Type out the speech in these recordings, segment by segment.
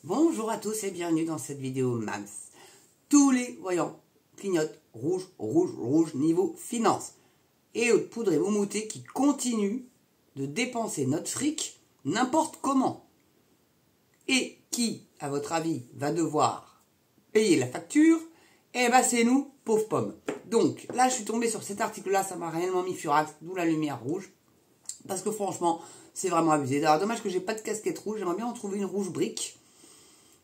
Bonjour à tous et bienvenue dans cette vidéo MAMS. Tous les voyants clignotent rouge, rouge, rouge niveau finance. Et haute poudre et moumouté qui continuent de dépenser notre fric n'importe comment. Et qui, à votre avis, va devoir payer la facture? Eh ben c'est nous, pauvres pommes. Donc là je suis tombée sur cet article-là, ça m'a réellement mis furax, d'où la lumière rouge. Parce que franchement, c'est vraiment abusé. Alors dommage que j'ai pas de casquette rouge, j'aimerais bien en trouver une rouge brique.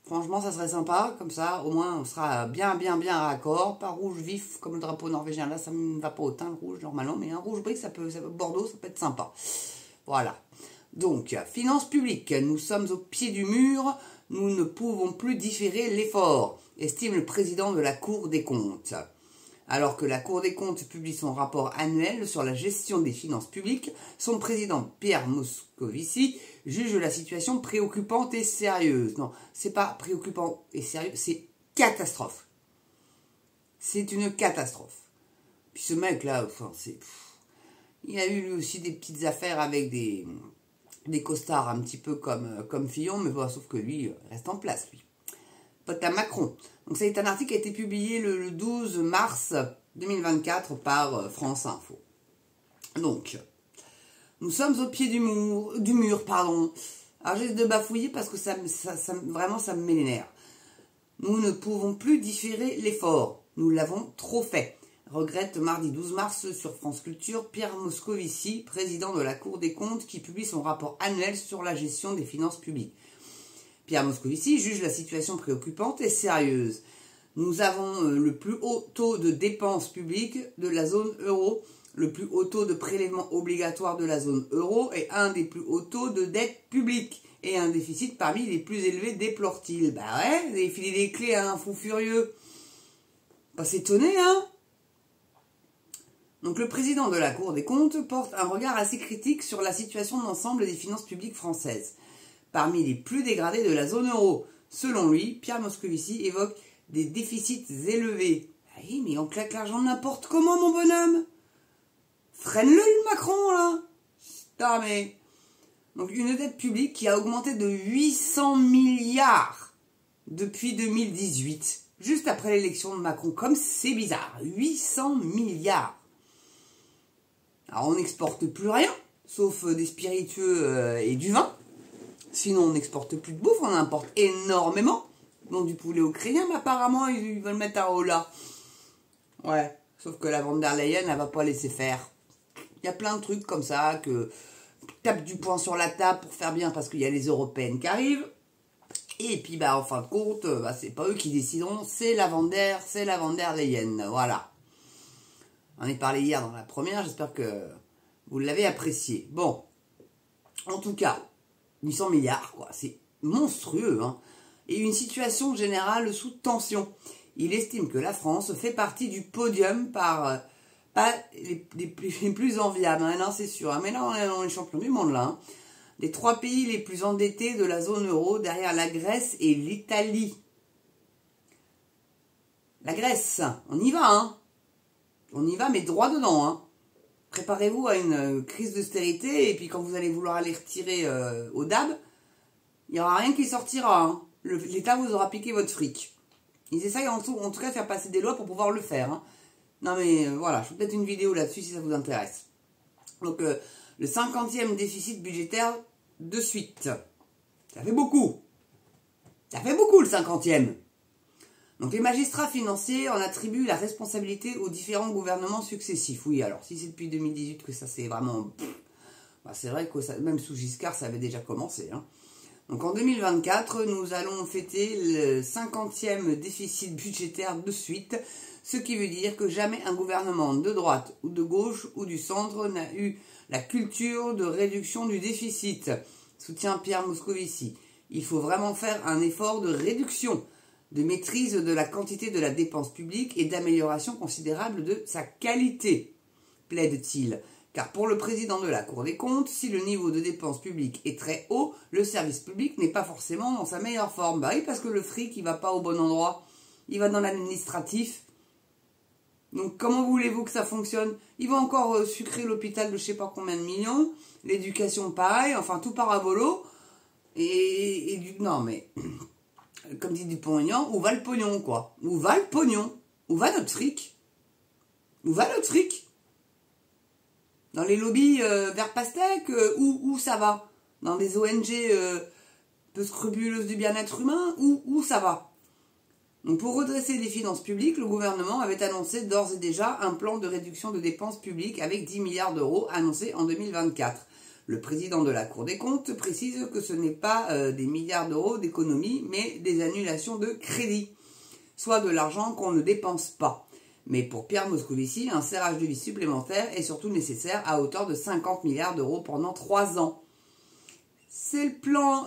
Franchement, ça serait sympa, comme ça, au moins, on sera bien raccord. Pas rouge vif, comme le drapeau norvégien. Là, ça ne va pas autant, le rouge, normalement. Mais un rouge brique, Bordeaux, ça peut être sympa. Voilà. Donc, finances publiques. Nous sommes au pied du mur. Nous ne pouvons plus différer l'effort, estime le président de la Cour des comptes. Alors que la Cour des comptes publie son rapport annuel sur la gestion des finances publiques, son président Pierre Moscovici juge la situation préoccupante et sérieuse. Non, c'est pas préoccupant et sérieux, c'est catastrophe. C'est une catastrophe. Puis ce mec-là, enfin, il a eu lui aussi des petites affaires avec des costards un petit peu comme Fillon, mais bon, sauf que lui reste en place, lui. Pote à Macron. Donc ça est un article qui a été publié le 12 mars 2024 par France Info. Donc, nous sommes au pied du mur, pardon. Alors j'essaie de bafouiller parce que vraiment ça me met les nerfs. Nous ne pouvons plus différer l'effort. Nous l'avons trop fait. Regrette mardi 12 mars sur France Culture Pierre Moscovici, président de la Cour des comptes, qui publie son rapport annuel sur la gestion des finances publiques. Pierre Moscovici juge la situation préoccupante et sérieuse. Nous avons le plus haut taux de dépenses publiques de la zone euro, le plus haut taux de prélèvements obligatoires de la zone euro et un des plus hauts taux de dette publique et un déficit parmi les plus élevés, déplore-t-il. Bah ouais, vous avez filé les clés à un fou furieux. Pas s'étonner, hein? Donc le président de la Cour des comptes porte un regard assez critique sur la situation d'ensemble des finances publiques françaises, parmi les plus dégradés de la zone euro. Selon lui, Pierre Moscovici évoque des déficits élevés. Ah oui, mais on claque l'argent n'importe comment, mon bonhomme. Freine-le, le Macron, là. Putain, mais... Donc, une dette publique qui a augmenté de 800 milliards depuis 2018, juste après l'élection de Macron. Comme c'est bizarre, 800 milliards. Alors, on n'exporte plus rien, sauf des spiritueux et du vin. Sinon, on n'exporte plus de bouffe, on importe énormément. Donc du poulet ukrainien, mais apparemment, ils veulent mettre à Ola. Ouais, sauf que la von der Leyen, elle va pas laisser faire. Il y a plein de trucs comme ça, que tape du poing sur la table pour faire bien, parce qu'il y a les européennes qui arrivent. Et puis, en fin de compte, c'est pas eux qui décideront, c'est la von der Leyen. Voilà. On en a parlé hier dans la première, j'espère que vous l'avez apprécié. Bon, en tout cas... 800 milliards, quoi. C'est monstrueux, hein. Et une situation générale sous tension. Il estime que la France fait partie du podium pas les plus enviables. Hein. Non, c'est sûr. Hein. Mais là, on est champion du monde, là. Hein. Les 3 pays les plus endettés de la zone euro, derrière la Grèce et l'Italie. La Grèce, on y va, hein. On y va, mais droit dedans, hein. Préparez-vous à une crise d'austérité et puis quand vous allez vouloir aller retirer au DAB, il n'y aura rien qui sortira. Hein. L'État vous aura piqué votre fric. Ils essayent en tout cas de faire passer des lois pour pouvoir le faire. Hein. Non mais voilà, je ferai peut-être une vidéo là-dessus si ça vous intéresse. Donc le 50e déficit budgétaire de suite. Ça fait beaucoup. Ça fait beaucoup le 50e. Donc les magistrats financiers en attribuent la responsabilité aux différents gouvernements successifs. Oui, alors si c'est depuis 2018 que ça c'est vraiment... c'est vrai que même sous Giscard ça avait déjà commencé. Hein. Donc en 2024, nous allons fêter le 50e déficit budgétaire de suite, ce qui veut dire que jamais un gouvernement de droite ou de gauche ou du centre n'a eu la culture de réduction du déficit, soutient Pierre Moscovici. Il faut vraiment faire un effort de réduction, de maîtrise de la quantité de la dépense publique et d'amélioration considérable de sa qualité, plaide-t-il. Car pour le président de la Cour des comptes, si le niveau de dépense publique est très haut, le service public n'est pas forcément dans sa meilleure forme. Bah oui, parce que le fric, il va pas au bon endroit. Il va dans l'administratif. Donc comment voulez-vous que ça fonctionne? Il va encore sucrer l'hôpital de je sais pas combien de millions, l'éducation pareil, enfin tout par à volo. Non mais... comme dit Dupont-Aignan, où va le pognon, quoi? Où va le pognon? Où va notre fric? Où va notre fric? Dans les lobbies vert pastèque, où ça va? Dans des ONG peu scrupuleuses du bien-être humain, où ça va? Donc pour redresser les finances publiques, le gouvernement avait annoncé d'ores et déjà un plan de réduction de dépenses publiques avec 10 milliards d'euros annoncé en 2024. Le président de la Cour des comptes précise que ce n'est pas des milliards d'euros d'économies, mais des annulations de crédit, soit de l'argent qu'on ne dépense pas. Mais pour Pierre Moscovici, un serrage de vis supplémentaire est surtout nécessaire à hauteur de 50 milliards d'euros pendant 3 ans. C'est le plan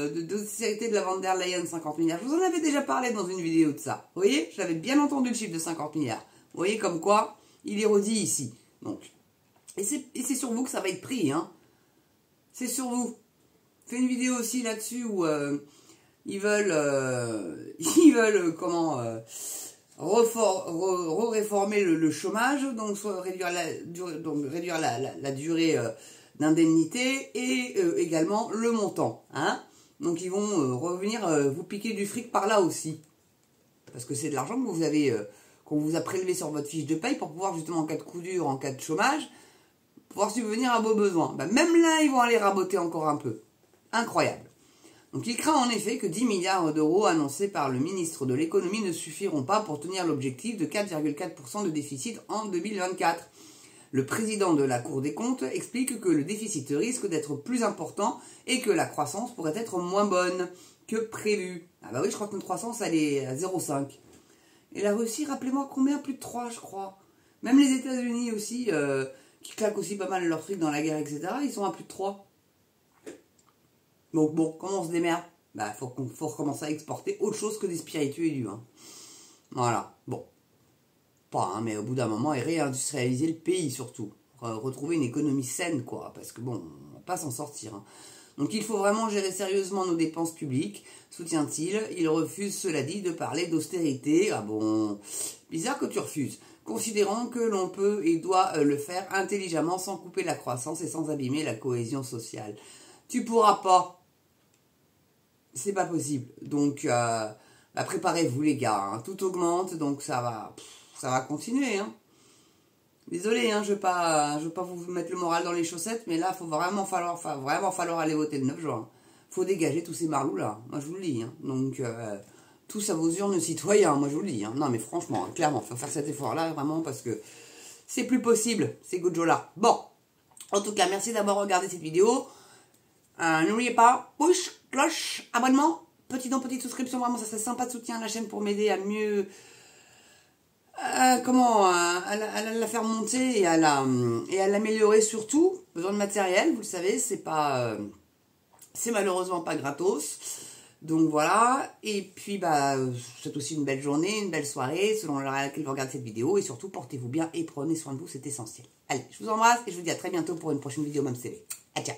d'austérité de la von der Leyen, 50 milliards. Je vous en avais déjà parlé dans une vidéo de ça. Vous voyez, j'avais bien entendu le chiffre de 50 milliards. Vous voyez comme quoi, il est redit ici. Donc, et c'est sur vous que ça va être pris, hein. C'est sur vous. Je fais une vidéo aussi là-dessus où ils veulent réformer le chômage, donc soit réduire la durée d'indemnité et également le montant, hein. Donc ils vont revenir vous piquer du fric par là aussi, parce que c'est de l'argent que vous avez qu'on vous a prélevé sur votre fiche de paye pour pouvoir justement en cas de coup dur, en cas de chômage, pouvoir subvenir à vos besoins. Ben, même là ils vont aller raboter encore un peu. Incroyable. Donc il craint en effet que 10 milliards d'euros annoncés par le ministre de l'économie ne suffiront pas pour tenir l'objectif de 4,4% de déficit en 2024. Le président de la Cour des comptes explique que le déficit risque d'être plus important et que la croissance pourrait être moins bonne que prévu. Ah bah oui, je crois que notre croissance elle est à 0,5. Et la Russie, rappelez-moi combien? Plus de 3 je crois. Même les États-Unis aussi, qui claquent aussi pas mal leur fric dans la guerre, etc., ils sont à plus de 3. Donc bon, comment on se démerde? Bah faut recommencer à exporter autre chose que des spiritueux et du vin. Voilà, bon. Pas, hein, mais au bout d'un moment, et réindustrialiser le pays surtout. Retrouver une économie saine, quoi, parce que bon, on va pas s'en sortir. Hein. Donc il faut vraiment gérer sérieusement nos dépenses publiques, soutient-il. Il refuse, cela dit, de parler d'austérité. Ah bon, bizarre que tu refuses. Considérant que l'on peut et doit le faire intelligemment sans couper la croissance et sans abîmer la cohésion sociale. Tu pourras pas. C'est pas possible. Donc, préparez-vous les gars. Hein. Tout augmente, donc ça va continuer. Hein. Désolé, hein, je vais pas vous mettre le moral dans les chaussettes, mais là, il va vraiment falloir aller voter le 9 juin. Faut dégager tous ces marlous là. Moi, je vous le dis. Hein. Donc, tous à vos urnes citoyens. Moi, je vous le dis. Hein. Non, mais franchement, clairement, faut faire cet effort-là vraiment parce que c'est plus possible. C'est Gojo-là. Bon, en tout cas, merci d'avoir regardé cette vidéo. N'oubliez pas, push, cloche, abonnement, petit don, petite souscription, vraiment ça serait sympa de soutien à la chaîne pour m'aider à mieux à la faire monter et à l'améliorer surtout. Besoin de matériel, vous le savez, c'est malheureusement pas gratos. Donc voilà, et puis je vous souhaite aussi une belle journée, une belle soirée, selon l'heure à laquelle vous regardez cette vidéo, et surtout portez-vous bien et prenez soin de vous, c'est essentiel. Allez, je vous embrasse et je vous dis à très bientôt pour une prochaine vidéo Mams TV. À ciao.